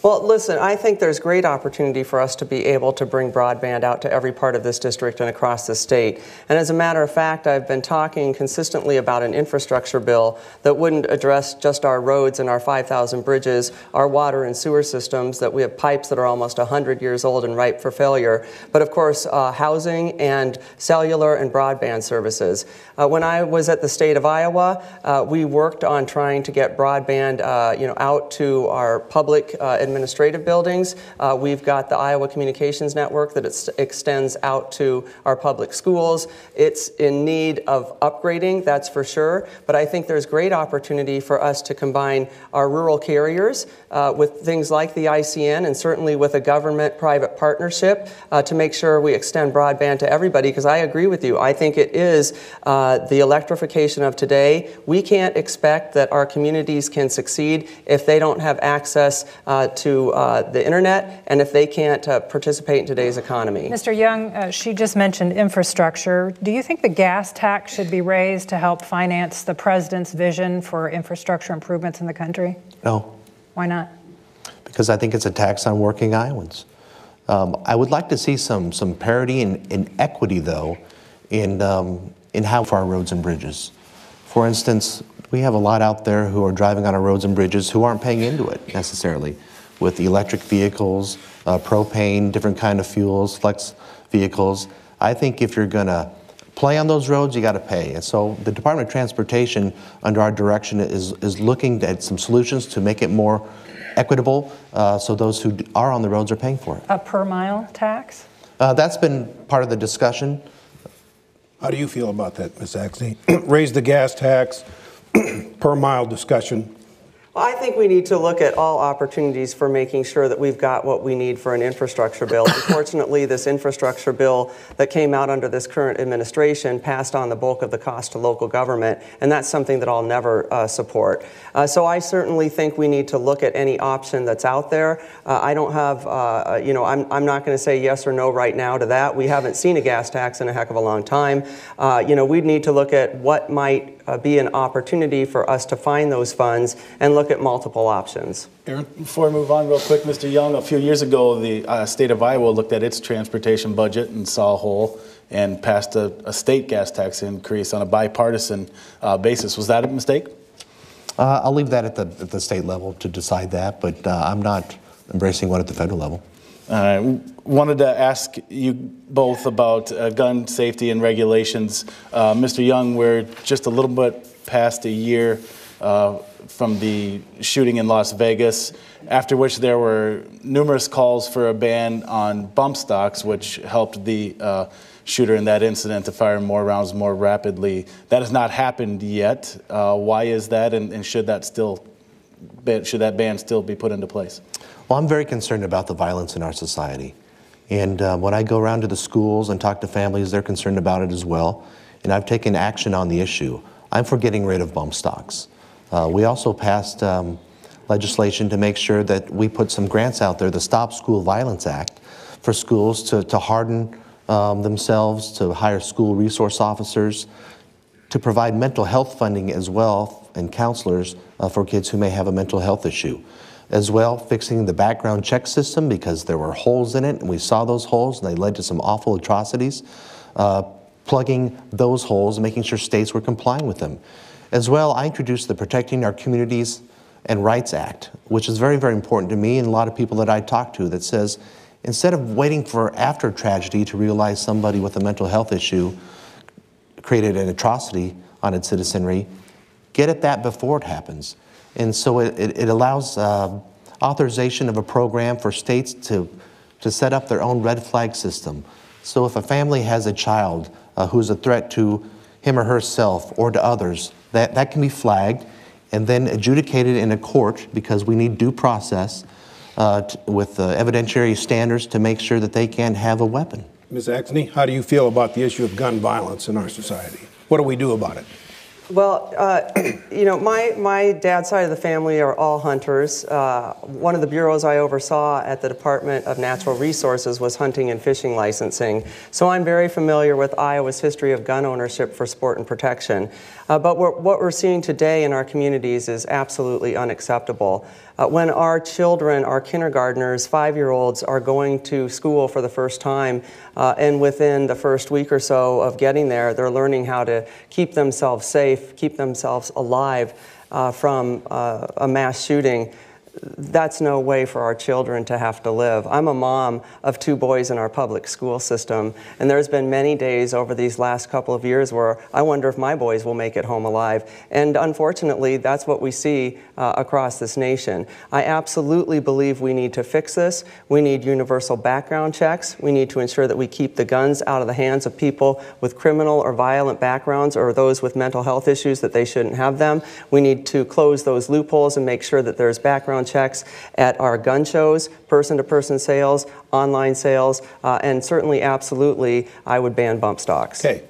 Well, listen, I think there's great opportunity for us to be able to bring broadband out to every part of this district and across the state. And as a matter of fact, I've been talking consistently about an infrastructure bill that wouldn't address just our roads and our 5,000 bridges, our water and sewer systems, that we have pipes that are almost 100 years old and ripe for failure, but of course housing and cellular and broadband services. When I was at the state of Iowa, we worked on trying to get broadband out to our public administrative buildings. We've got the Iowa Communications Network that extends out to our public schools. It's in need of upgrading, that's for sure, but I think there's great opportunity for us to combine our rural carriers with things like the ICN and certainly with a government-private partnership to make sure we extend broadband to everybody, because I agree with you. I think it is the electrification of today. We can't expect that our communities can succeed if they don't have access to the internet and if they can't participate in today's economy. Mr. Young, she just mentioned infrastructure. Do you think the gas tax should be raised to help finance the president's vision for infrastructure improvements in the country? No. Why not? Because I think it's a tax on working Iowans. I would like to see some parity and equity, though, in how far roads and bridges. For instance, we have a lot out there who are driving on our roads and bridges who aren't paying into it necessarily, with electric vehicles, propane, different kind of fuels, flex vehicles. I think if you're going to play on those roads, you got to pay. And so the Department of Transportation, under our direction, is looking at some solutions to make it more equitable, so those who are on the roads are paying for it. A per mile tax? That's been part of the discussion. How do you feel about that, Ms. Axne? Raise the gas tax, per mile discussion. Well, I think we need to look at all opportunities for making sure that we've got what we need for an infrastructure bill. Unfortunately, this infrastructure bill that came out under this current administration passed on the bulk of the cost to local government, and that's something that I'll never support. So I certainly think we need to look at any option that's out there. I don't have, I'm not going to say yes or no right now to that. We haven't seen a gas tax in a heck of a long time. We'd need to look at what might be an opportunity for us to find those funds and look at multiple options. Aaron? Before we move on real quick, Mr. Young, a few years ago, the state of Iowa looked at its transportation budget and saw a hole and passed a state gas tax increase on a bipartisan basis. Was that a mistake? I'll leave that at the state level to decide that, but I'm not embracing one at the federal level. Wanted to ask you both about gun safety and regulations. Mr. Young, we're just a little bit past a year from the shooting in Las Vegas, after which there were numerous calls for a ban on bump stocks, which helped the shooter in that incident to fire more rounds more rapidly. That has not happened yet. Why is that, and should that ban still be put into place? Well, I'm very concerned about the violence in our society. And when I go around to the schools and talk to families, they're concerned about it as well. And I've taken action on the issue. I'm for getting rid of bump stocks. We also passed legislation to make sure that we put some grants out there, the Stop School Violence Act, for schools to harden themselves, to hire school resource officers, to provide mental health funding as well, and counselors for kids who may have a mental health issue. As well, fixing the background check system, because there were holes in it, and we saw those holes, and they led to some awful atrocities. Plugging those holes and making sure states were complying with them. As well, I introduced the Protecting Our Communities and Rights Act, which is very, very important to me and a lot of people that I talk to, that says, instead of waiting for after tragedy to realize somebody with a mental health issue created an atrocity on its citizenry, get at that before it happens. And so it allows authorization of a program for states to set up their own red flag system. So if a family has a child who's a threat to him or herself or to others, that can be flagged and then adjudicated in a court, because we need due process with evidentiary standards to make sure that they can have a weapon. Ms. Axne, how do you feel about the issue of gun violence in our society? What do we do about it? Well, my dad's side of the family are all hunters. One of the bureaus I oversaw at the Department of Natural Resources was hunting and fishing licensing. So I'm very familiar with Iowa's history of gun ownership for sport and protection. But what we're seeing today in our communities is absolutely unacceptable. When our children, our kindergartners, 5-year-olds, are going to school for the first time, and within the first week or so of getting there, they're learning how to keep themselves safe, keep themselves alive from a mass shooting. That's no way for our children to have to live. I'm a mom of 2 boys in our public school system, and there's been many days over these last couple of years where I wonder if my boys will make it home alive. And unfortunately, that's what we see across this nation. I absolutely believe we need to fix this. We need universal background checks. We need to ensure that we keep the guns out of the hands of people with criminal or violent backgrounds or those with mental health issues that they shouldn't have them. We need to close those loopholes and make sure that there's background checks at our gun shows, person-to-person sales, online sales, and certainly, absolutely, I would ban bump stocks. Okay.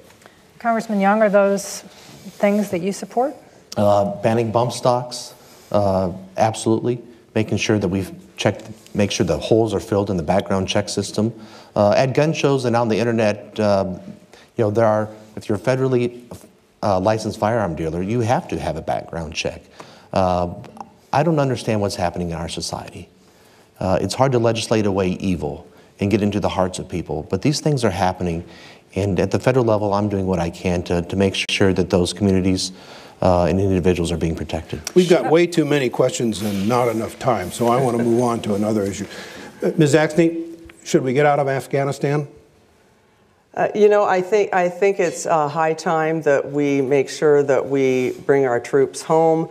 Congressman Young, are those things that you support? Banning bump stocks, absolutely. Making sure that we've checked, make sure the holes are filled in the background check system. At gun shows and on the internet, there are, if you're a federally licensed firearm dealer, you have to have a background check. I don't understand what's happening in our society. It's hard to legislate away evil and get into the hearts of people, but these things are happening, and at the federal level, I'm doing what I can to make sure that those communities and individuals are being protected. We've got way too many questions and not enough time, so I want to move on to another issue. Ms. Axne, should we get out of Afghanistan? I think it's high time that we make sure that we bring our troops home.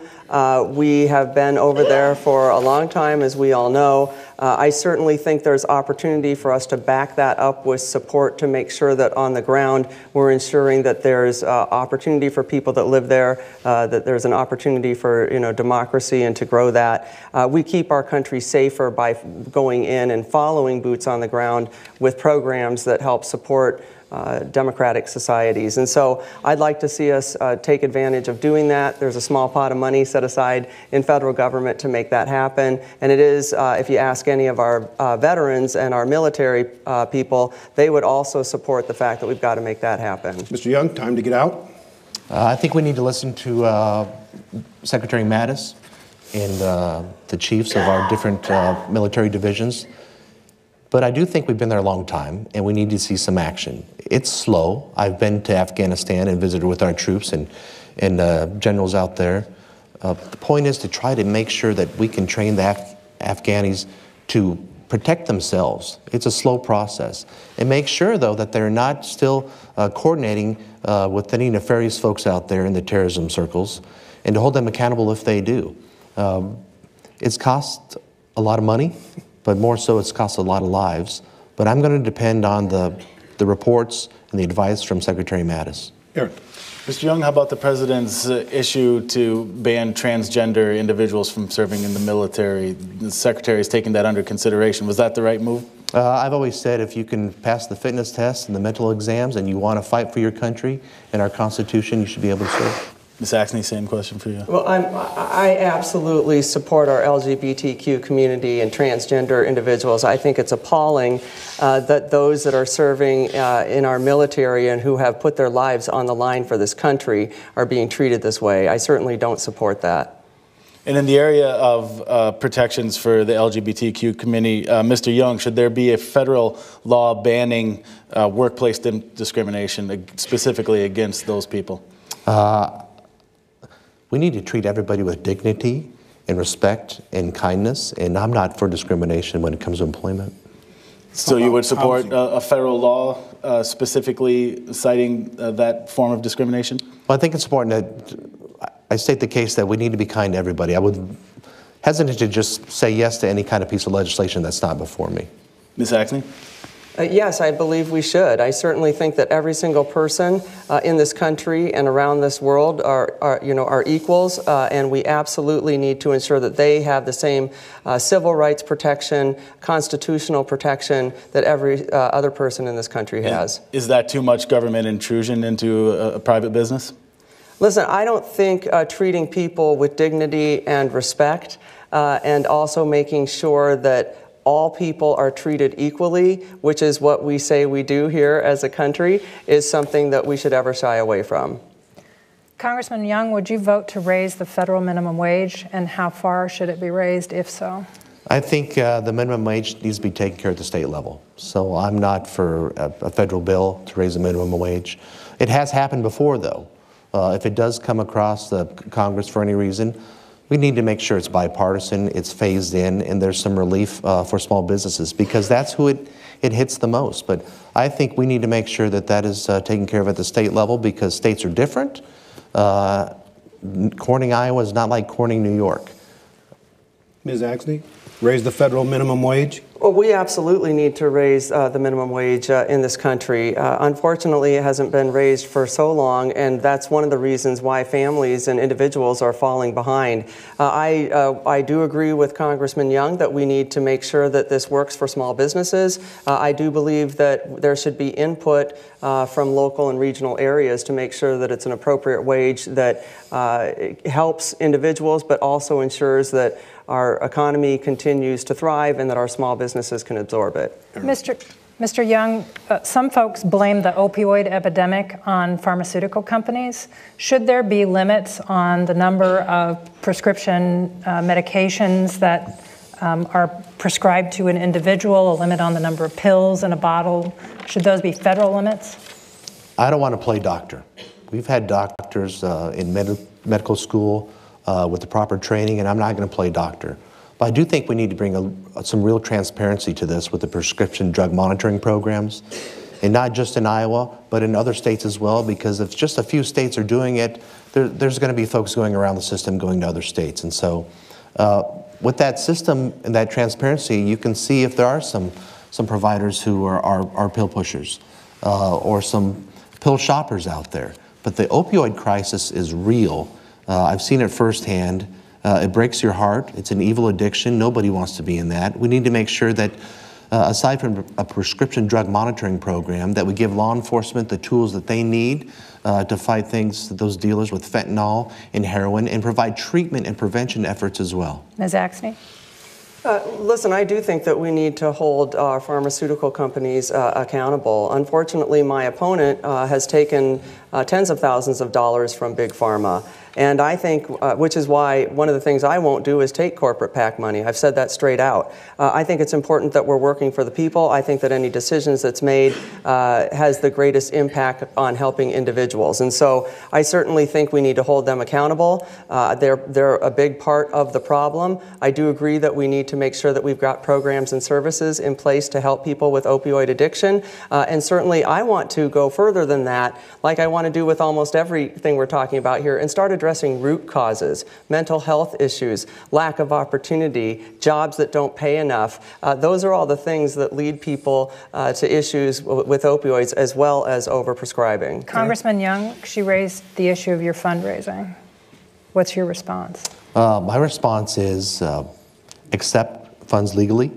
We have been over there for a long time, as we all know. I certainly think there's opportunity for us to back that up with support to make sure that on the ground we're ensuring that there's opportunity for people that live there, that there's an opportunity for democracy and to grow that. We keep our country safer by going in and following boots on the ground with programs that help support democratic societies. And so I'd like to see us take advantage of doing that. There's a small pot of money set aside in federal government to make that happen. And it is, if you ask any of our veterans and our military people, they would also support the fact that we've got to make that happen. Mr. Young, time to get out. I think we need to listen to Secretary Mattis and the chiefs of our different military divisions. But I do think we've been there a long time, and we need to see some action. It's slow. I've been to Afghanistan and visited with our troops and generals out there. The point is to try to make sure that we can train the Afghanis to protect themselves. It's a slow process. And make sure, though, that they're not still coordinating with any nefarious folks out there in the terrorism circles, and to hold them accountable if they do. It's cost a lot of money, but more so it's cost a lot of lives. But I'm going to depend on the reports and the advice from Secretary Mattis. Eric. Mr. Young, how about the President's issue to ban transgender individuals from serving in the military? The Secretary is taking that under consideration. Was that the right move? I've always said if you can pass the fitness tests and the mental exams and you want to fight for your country and our Constitution, you should be able to serve. Ms. Axne, same question for you. Well, I absolutely support our LGBTQ community and transgender individuals. I think it's appalling that those that are serving in our military and who have put their lives on the line for this country are being treated this way. I certainly don't support that. And in the area of protections for the LGBTQ community, Mr. Young, should there be a federal law banning workplace discrimination specifically against those people? We need to treat everybody with dignity and respect and kindness, and I'm not for discrimination when it comes to employment. So you would support a federal law specifically citing that form of discrimination? Well, I think it's important that I state the case that we need to be kind to everybody. I would hesitate to just say yes to any kind of piece of legislation that's not before me. Ms. Axne? Yes, I believe we should. I certainly think that every single person in this country and around this world are equals, and we absolutely need to ensure that they have the same civil rights protection, constitutional protection that every other person in this country has. Is that too much government intrusion into a private business? Listen, I don't think treating people with dignity and respect and also making sure that all people are treated equally, which is what we say we do here as a country, is something that we should ever shy away from. Congressman Young, would you vote to raise the federal minimum wage, and how far should it be raised, if so? I think the minimum wage needs to be taken care of at the state level. So I'm not for a federal bill to raise the minimum wage. It has happened before, though. If it does come across the Congress for any reason, we need to make sure it's bipartisan, it's phased in, and there's some relief for small businesses, because that's who it hits the most. But I think we need to make sure that that is taken care of at the state level, because states are different. Corning, Iowa is not like Corning, New York. Ms. Axne, raise the federal minimum wage? Well, we absolutely need to raise the minimum wage in this country. Unfortunately, it hasn't been raised for so long, and that's one of the reasons why families and individuals are falling behind. I do agree with Congressman Young that we need to make sure that this works for small businesses. I do believe that there should be input from local and regional areas to make sure that it's an appropriate wage that helps individuals, but also ensures that our economy continues to thrive and that our small businesses can absorb it. Mr. Young, some folks blame the opioid epidemic on pharmaceutical companies. Should there be limits on the number of prescription medications that are prescribed to an individual, a limit on the number of pills in a bottle? Should those be federal limits? I don't want to play doctor. We've had doctors in medical school with the proper training, and I'm not going to play doctor. But I do think we need to bring some real transparency to this with the prescription drug monitoring programs, and not just in Iowa, but in other states as well, because if just a few states are doing it, there's going to be folks going around the system going to other states. And so with that system and that transparency, you can see if there are some providers who are pill pushers or some pill shoppers out there. But the opioid crisis is real. I've seen it firsthand. It breaks your heart. It's an evil addiction. Nobody wants to be in that. We need to make sure that, aside from a prescription drug monitoring program, that we give law enforcement the tools that they need to fight those dealers with fentanyl and heroin, and provide treatment and prevention efforts as well. Ms. Axne? Listen, I do think that we need to hold our pharmaceutical companies accountable. Unfortunately, my opponent has taken tens of thousands of dollars from Big Pharma. And I think, which is why one of the things I won't do is take corporate PAC money. I've said that straight out. I think it's important that we're working for the people. I think that any decisions that's made has the greatest impact on helping individuals. And so I certainly think we need to hold them accountable. They're a big part of the problem. I do agree that we need to make sure that we've got programs and services in place to help people with opioid addiction. And certainly I want to go further than that, like I want to do with almost everything we're talking about here, and start addressing root causes, mental health issues, lack of opportunity, jobs that don't pay enough. Those are all the things that lead people to issues with opioids, as well as overprescribing. Congressman Young, she raised the issue of your fundraising. What's your response? My response is accept funds legally,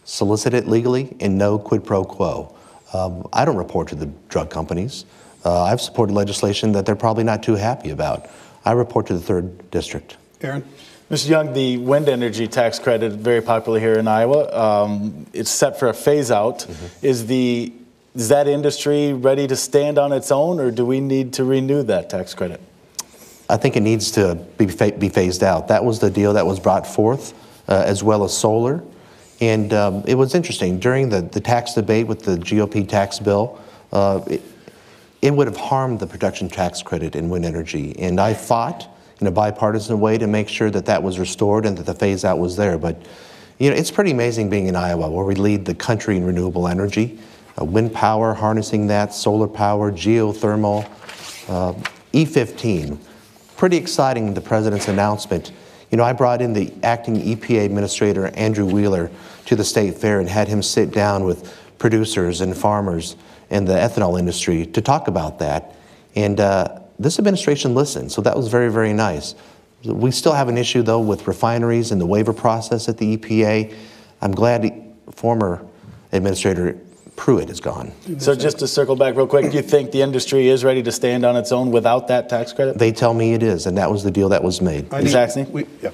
solicit it legally, and no quid pro quo. I don't report to the drug companies. I've supported legislation that they're probably not too happy about. I report to the 3rd District. Aaron? Mr. Young, the wind energy tax credit is very popular here in Iowa. It's set for a phase out. Mm-hmm. Is that industry ready to stand on its own, or do we need to renew that tax credit? I think it needs to be phased out. That was the deal that was brought forth, as well as solar. And it was interesting. During the tax debate with the GOP tax bill, it would have harmed the production tax credit in wind energy. And I fought in a bipartisan way to make sure that that was restored and that the phase out was there. But you know, it's pretty amazing being in Iowa, where we lead the country in renewable energy, wind power, harnessing that, solar power, geothermal, E15. Pretty exciting, the president's announcement. You know, I brought in the acting EPA administrator, Andrew Wheeler, to the state fair and had him sit down with producers and farmers and the ethanol industry to talk about that. And this administration listened, so that was very, very nice. We still have an issue, though, with refineries and the waiver process at the EPA. I'm glad former Administrator Pruitt is gone. So just to circle back real quick, do you think the industry is ready to stand on its own without that tax credit? They tell me it is, and that was the deal that was made. Ms. Axne?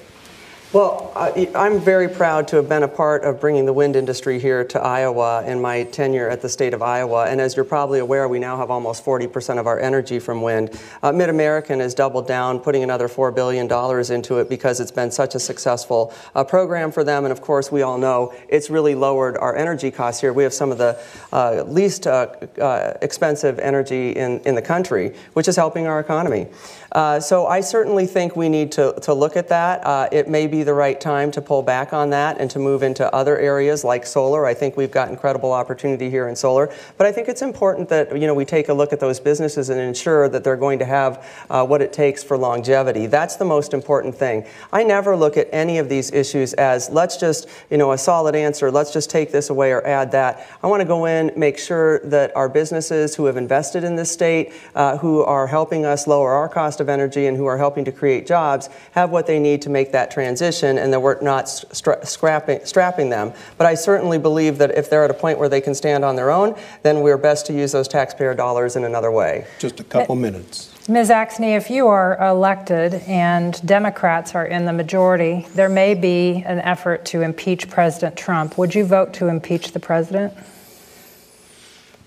Well, I'm very proud to have been a part of bringing the wind industry here to Iowa in my tenure at the state of Iowa. And as you're probably aware, we now have almost 40% of our energy from wind. Mid-American has doubled down, putting another $4 billion into it because it's been such a successful program for them. And of course, we all know it's really lowered our energy costs here. We have some of the least expensive energy in the country, which is helping our economy. So I certainly think we need to look at that. It may be the right time to pull back on that and to move into other areas like solar. I think we've got incredible opportunity here in solar. But I think it's important that we take a look at those businesses and ensure that they're going to have what it takes for longevity. That's the most important thing. I never look at any of these issues as let's just, a solid answer, let's just take this away or add that. I want to go in, make sure that our businesses who have invested in this state, who are helping us lower our cost of energy and who are helping to create jobs, have what they need to make that transition, and that we're not strapping them. But I certainly believe that if they're at a point where they can stand on their own, then we're best to use those taxpayer dollars in another way. Just a couple minutes. Ms. Axne, if you are elected and Democrats are in the majority, there may be an effort to impeach President Trump. Would you vote to impeach the president?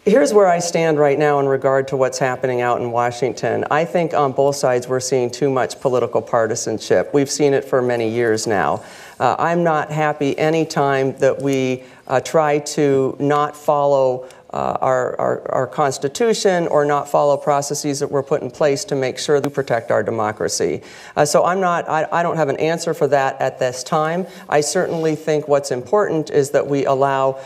Here's where I stand right now in regard to what's happening out in Washington. I think on both sides we're seeing too much political partisanship. We've seen it for many years now. I'm not happy any time that we try to not follow our Constitution or not follow processes that were put in place to make sure that we protect our democracy. So I don't have an answer for that at this time. I certainly think what's important is that we allow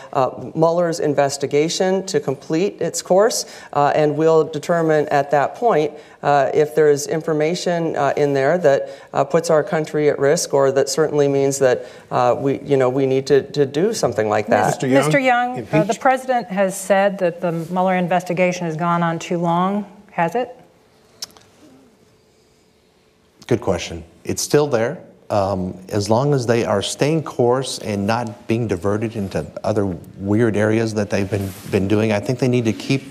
Mueller's investigation to complete its course, and we'll determine at that point if there's information in there that puts our country at risk, or that certainly means that we need to do something like that. Mr. Young, the president has said that the Mueller investigation has gone on too long. Has it? Good question. It's still there. As long as they are staying course and not being diverted into other weird areas that they've been doing, I think they need to keep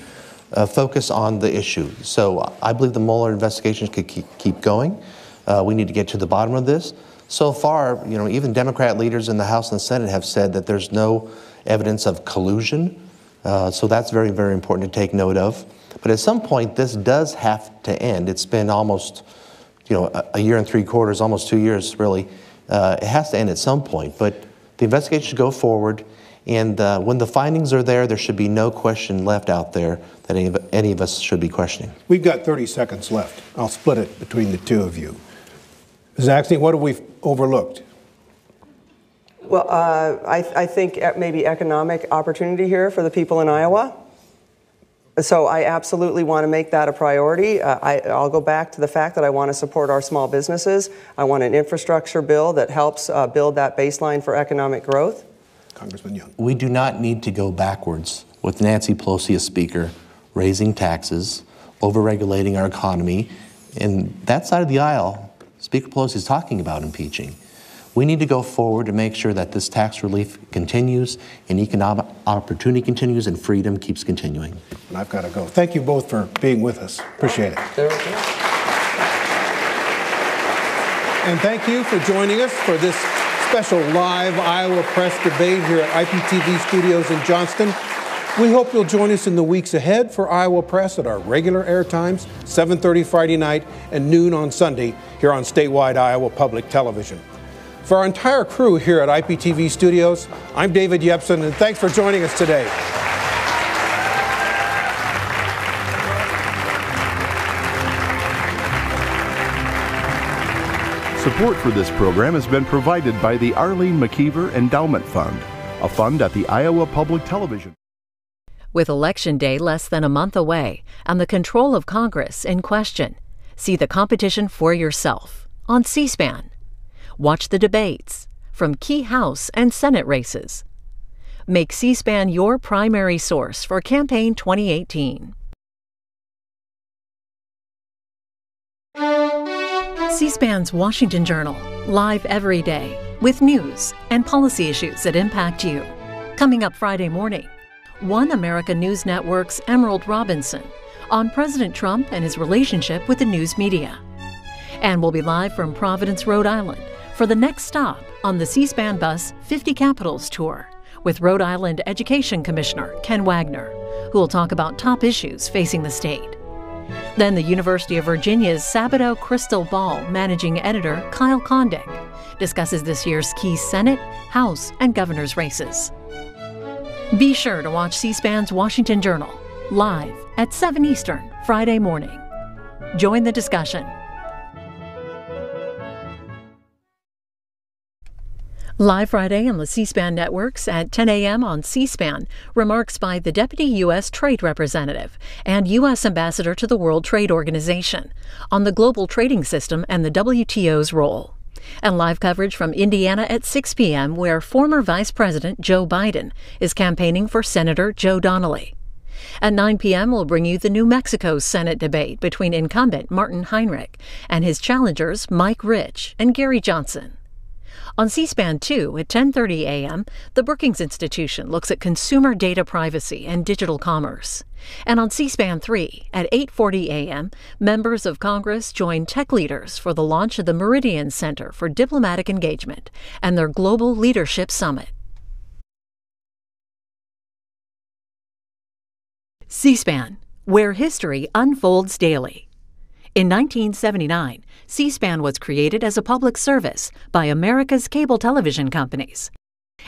focus on the issue. So I believe the Mueller investigations could keep going. We need to get to the bottom of this. So far, even Democrat leaders in the House and the Senate have said that there's no evidence of collusion. So that's very, very important to take note of. But at some point, this does have to end. It's been almost, a year and 3/4, almost 2 years, really. It has to end at some point. But the investigation should go forward. And when the findings are there, there should be no question left out there that any of us should be questioning. We've got 30 seconds left. I'll split it between the two of you. Ms. Axne, what have we overlooked? Well, I think maybe economic opportunity here for the people in Iowa. So I absolutely want to make that a priority. I'll go back to the fact that I want to support our small businesses. I want an infrastructure bill that helps build that baseline for economic growth. Congressman Young. We do not need to go backwards with Nancy Pelosi as Speaker, raising taxes, overregulating our economy. And that side of the aisle, Speaker Pelosi is talking about impeaching. We need to go forward to make sure that this tax relief continues and economic opportunity continues and freedom keeps continuing. And I've got to go. Thank you both for being with us. Appreciate it. And thank you for joining us for this special live Iowa Press debate here at IPTV Studios in Johnston. We hope you'll join us in the weeks ahead for Iowa Press at our regular air times, 7:30 Friday night and noon on Sunday here on statewide Iowa Public Television. For our entire crew here at IPTV Studios, I'm David Yepsen, and thanks for joining us today. Support for this program has been provided by the Arlene McKeever Endowment Fund, a fund at the Iowa Public Television. With Election Day less than a month away and the control of Congress in question, see the competition for yourself on C-SPAN. Watch the debates from key House and Senate races. Make C-SPAN your primary source for campaign 2018. C-SPAN's Washington Journal, live every day with news and policy issues that impact you. Coming up Friday morning, One America News Network's Emerald Robinson on President Trump and his relationship with the news media. And we'll be live from Providence, Rhode Island for the next stop on the C-SPAN Bus 50 Capitals Tour with Rhode Island Education Commissioner Ken Wagner, who will talk about top issues facing the state. Then the University of Virginia's Sabato Crystal Ball managing editor Kyle Kondik discusses this year's key Senate, House, and governor's races. Be sure to watch C-SPAN's Washington Journal live at 7 Eastern Friday morning. Join the discussion. Live Friday on the C-SPAN networks at 10 a.m. on C-SPAN, remarks by the Deputy U.S. Trade Representative and U.S. Ambassador to the World Trade Organization on the global trading system and the WTO's role. And live coverage from Indiana at 6 p.m., where former Vice President Joe Biden is campaigning for Senator Joe Donnelly. At 9 p.m., we'll bring you the New Mexico Senate debate between incumbent Martin Heinrich and his challengers Mike Rich and Gary Johnson. On C-SPAN 2 at 10:30 a.m., the Brookings Institution looks at consumer data privacy and digital commerce. And on C-SPAN 3 at 8:40 a.m., members of Congress join tech leaders for the launch of the Meridian Center for Diplomatic Engagement and their Global Leadership Summit. C-SPAN, where history unfolds daily. In 1979, C-SPAN was created as a public service by America's cable television companies.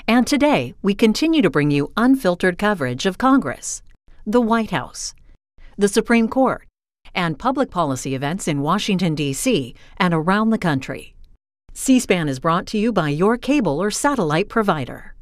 And today, we continue to bring you unfiltered coverage of Congress, the White House, the Supreme Court, and public policy events in Washington, D.C. and around the country. C-SPAN is brought to you by your cable or satellite provider.